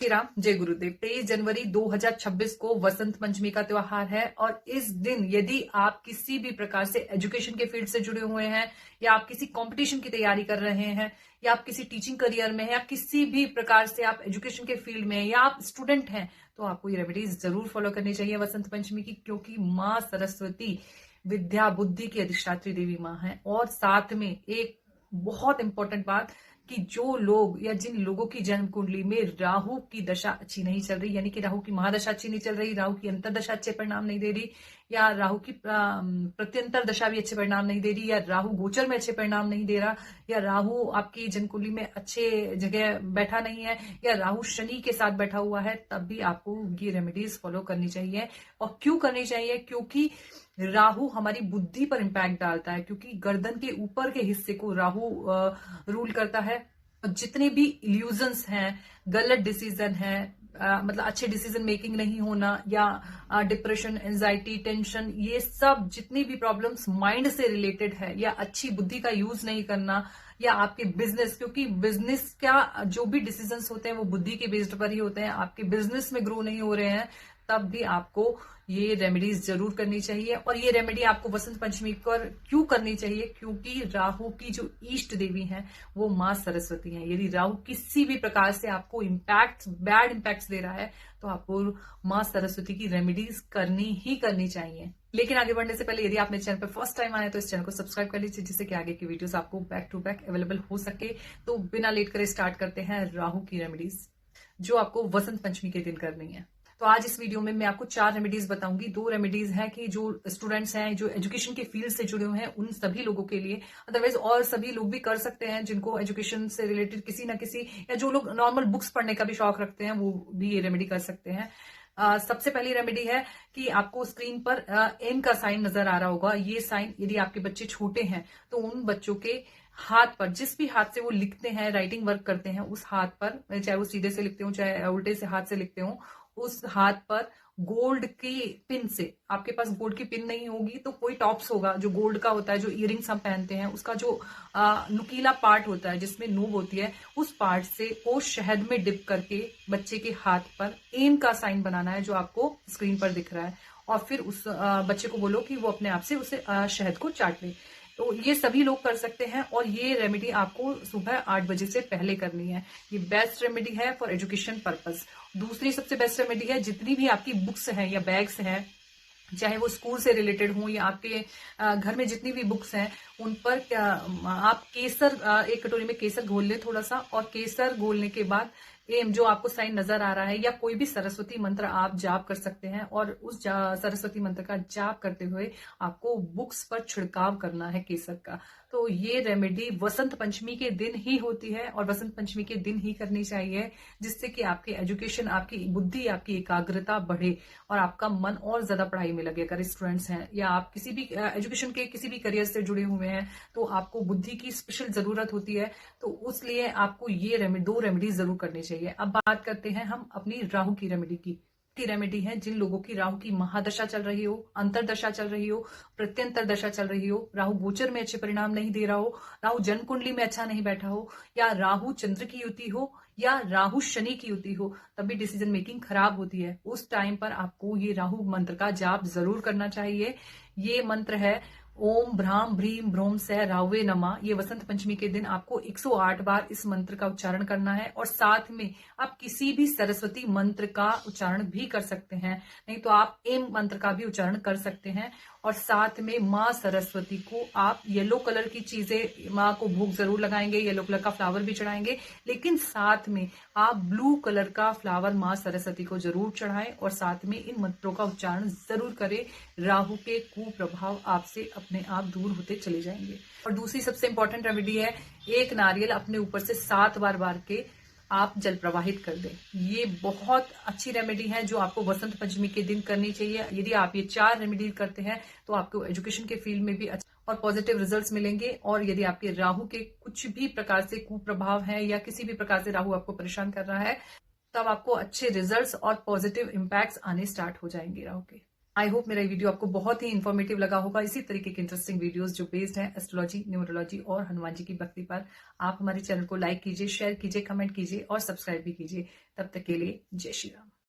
श्री राम, जय गुरुदेव। 23 जनवरी 2026 को वसंत पंचमी का त्योहार है और इस दिन यदि आप किसी भी प्रकार से एजुकेशन के फील्ड से जुड़े हुए हैं या आप किसी कंपटीशन की तैयारी कर रहे हैं या आप किसी टीचिंग करियर में हैं या किसी भी प्रकार से आप एजुकेशन के फील्ड में हैं या आप स्टूडेंट हैं, तो आपको ये रेमेडीज जरूर फॉलो करनी चाहिए वसंत पंचमी की, क्योंकि माँ सरस्वती विद्या बुद्धि की अधिष्ठात्री देवी माँ है। और साथ में एक बहुत इंपॉर्टेंट बात कि जो लोग या जिन लोगों की जन्म कुंडली में राहु की दशा अच्छी नहीं चल रही, यानी कि राहु की महादशा अच्छी नहीं चल रही, राहु की अंतरदशा अच्छे परिणाम नहीं दे रही, या राहु की प्रत्यंतर दशा भी अच्छे परिणाम नहीं दे रही, या राहु गोचर में अच्छे परिणाम नहीं दे रहा, या राहु आपकी जन्म कुंडली में अच्छे जगह बैठा नहीं है, या राहु शनि के साथ बैठा हुआ है, तब भी आपको ये रेमेडीज फॉलो करनी चाहिए। और क्यों करनी चाहिए? क्योंकि राहु हमारी बुद्धि पर इंपैक्ट डालता है, क्योंकि गर्दन के ऊपर के हिस्से को राहु रूल करता है। जितने भी इल्यूजन्स हैं, गलत डिसीजन है, मतलब अच्छे डिसीजन मेकिंग नहीं होना, या डिप्रेशन, एंजाइटी, टेंशन, ये सब जितनी भी प्रॉब्लम्स माइंड से रिलेटेड है, या अच्छी बुद्धि का यूज नहीं करना, या आपके बिजनेस, क्योंकि बिजनेस का जो भी डिसीजंस होते हैं वो बुद्धि के बेस्ड पर ही होते हैं, आपके बिजनेस में ग्रो नहीं हो रहे हैं, तब भी आपको ये रेमेडीज जरूर करनी चाहिए। और ये रेमेडी आपको वसंत पंचमी पर क्यों करनी चाहिए? क्योंकि राहु की जो इष्ट देवी हैं वो माँ सरस्वती हैं। यदि राहु किसी भी प्रकार से आपको बैड इम्पैक्ट्स दे रहा है, तो आपको माँ सरस्वती की रेमेडीज करनी ही करनी चाहिए। लेकिन आगे बढ़ने से पहले यदि आप मेरे चैनल पर फर्स्ट टाइम आए तो इस चैनल को सब्सक्राइब कर लीजिए, जिससे कि आगे की वीडियोस आपको बैक टू बैक अवेलेबल हो सके। तो बिना लेट करे स्टार्ट करते हैं राहु की रेमेडीज, जो आपको वसंत पंचमी के दिन करनी है। तो आज इस वीडियो में मैं आपको 4 रेमेडीज बताऊंगी। 2 रेमेडीज हैं कि जो स्टूडेंट्स हैं, जो एजुकेशन के फील्ड से जुड़े हुए हैं, उन सभी लोगों के लिए। अदरवाइज और सभी लोग भी कर सकते हैं जिनको एजुकेशन से रिलेटेड किसी ना किसी, या जो लोग नॉर्मल बुक्स पढ़ने का भी शौक रखते हैं, वो भी ये रेमेडी कर सकते हैं। सबसे पहली रेमेडी है कि आपको स्क्रीन पर एम का साइन नजर आ रहा होगा। ये साइन यदि आपके बच्चे छोटे हैं तो उन बच्चों के हाथ पर, जिस भी हाथ से वो लिखते हैं, राइटिंग वर्क करते हैं, उस हाथ पर, चाहे वो सीधे से लिखते हो चाहे उल्टे से हाथ से लिखते हो, उस हाथ पर गोल्ड की पिन से, आपके पास गोल्ड की पिन नहीं होगी तो कोई टॉप्स होगा जो गोल्ड का होता है, जो इयरिंग्स हम पहनते हैं, उसका जो नुकीला पार्ट होता है जिसमें नूब होती है, उस पार्ट से वो शहद में डिप करके बच्चे के हाथ पर एम का साइन बनाना है, जो आपको स्क्रीन पर दिख रहा है। और फिर उस बच्चे को बोलो कि वो अपने आप से उसे शहद को चाट ले। तो ये सभी लोग कर सकते हैं और ये रेमेडी आपको सुबह 8 बजे से पहले करनी है। ये बेस्ट रेमेडी है फॉर एजुकेशन पर्पस। दूसरी सबसे बेस्ट रेमेडी है, जितनी भी आपकी बुक्स हैं या बैग्स हैं, चाहे वो स्कूल से रिलेटेड हो या आपके घर में जितनी भी बुक्स हैं, उन पर आप केसर, एक कटोरी में केसर घोल लें थोड़ा सा, और केसर घोलने के बाद एम जो आपको साइन नजर आ रहा है, या कोई भी सरस्वती मंत्र आप जाप कर सकते हैं, और उस सरस्वती मंत्र का जाप करते हुए आपको बुक्स पर छिड़काव करना है केसर का। तो ये रेमेडी वसंत पंचमी के दिन ही होती है और वसंत पंचमी के दिन ही करनी चाहिए, जिससे कि आपकी एजुकेशन, आपकी बुद्धि, आपकी एकाग्रता बढ़े और आपका मन और ज्यादा पढ़ाई में लगे। अगर स्टूडेंट्स हैं या आप किसी भी एजुकेशन के किसी भी करियर से जुड़े हुए हैं, तो आपको बुद्धि की स्पेशल जरूरत होती है, तो उसलिए आपको ये 2 रेमेडी जरूर करनी चाहिए। अब बात करते हैं हम अपनी राहु की रेमेडी की। रेमेडी है जिन लोगों की राहु की महादशा चल रही हो, अंतरदशा चल रही हो, प्रत्यंतर दशा चल रही हो, राहु गोचर में अच्छे परिणाम नहीं दे रहा हो, राहु जन्म कुंडली में अच्छा नहीं बैठा हो, या राहु चंद्र की युति हो, या राहु शनि की युति हो, तभी डिसीजन मेकिंग खराब होती है। उस टाइम पर आपको ये राहु मंत्र का जाप जरूर करना चाहिए। ये मंत्र है ओम भ्राम भ्रीम भ्रोम सह राहुवे नमः। ये वसंत पंचमी के दिन आपको 108 बार इस मंत्र का उच्चारण करना है, और साथ में आप किसी भी सरस्वती मंत्र का उच्चारण भी कर सकते हैं, नहीं तो आप एम मंत्र का भी उच्चारण कर सकते हैं। और साथ में माँ सरस्वती को आप येलो कलर की चीजें, माँ को भोग जरूर लगाएंगे, येलो कलर का फ्लावर भी चढ़ाएंगे, लेकिन साथ में आप ब्लू कलर का फ्लावर माँ सरस्वती को जरूर चढ़ाएं, और साथ में इन मंत्रों का उच्चारण जरूर करें। राहु के कुप्रभाव आपसे अपने आप दूर होते चले जाएंगे। और दूसरी सबसे इंपॉर्टेंट रेमेडी है, एक नारियल अपने ऊपर से 7 बार के आप जल प्रवाहित कर दें। ये बहुत अच्छी रेमेडी है जो आपको वसंत पंचमी के दिन करनी चाहिए। यदि आप ये 4 रेमेडी करते हैं तो आपको एजुकेशन के फील्ड में भी अच्छा और पॉजिटिव रिजल्ट्स मिलेंगे। और यदि आपके राहु के कुछ भी प्रकार से कुप्रभाव है या किसी भी प्रकार से राहु आपको परेशान कर रहा है, तब आपको अच्छे रिजल्ट्स और पॉजिटिव इम्पैक्ट्स आने स्टार्ट हो जाएंगे राहु के। आई होप मेरा ये वीडियो आपको बहुत ही इन्फॉर्मेटिव लगा होगा। इसी तरीके के इंटरेस्टिंग वीडियोस जो बेस्ड हैं एस्ट्रोलॉजी, न्यूमरोलॉजी और हनुमान जी की भक्ति पर, आप हमारे चैनल को लाइक कीजिए, शेयर कीजिए, कमेंट कीजिए और सब्सक्राइब भी कीजिए। तब तक के लिए जय श्री राम।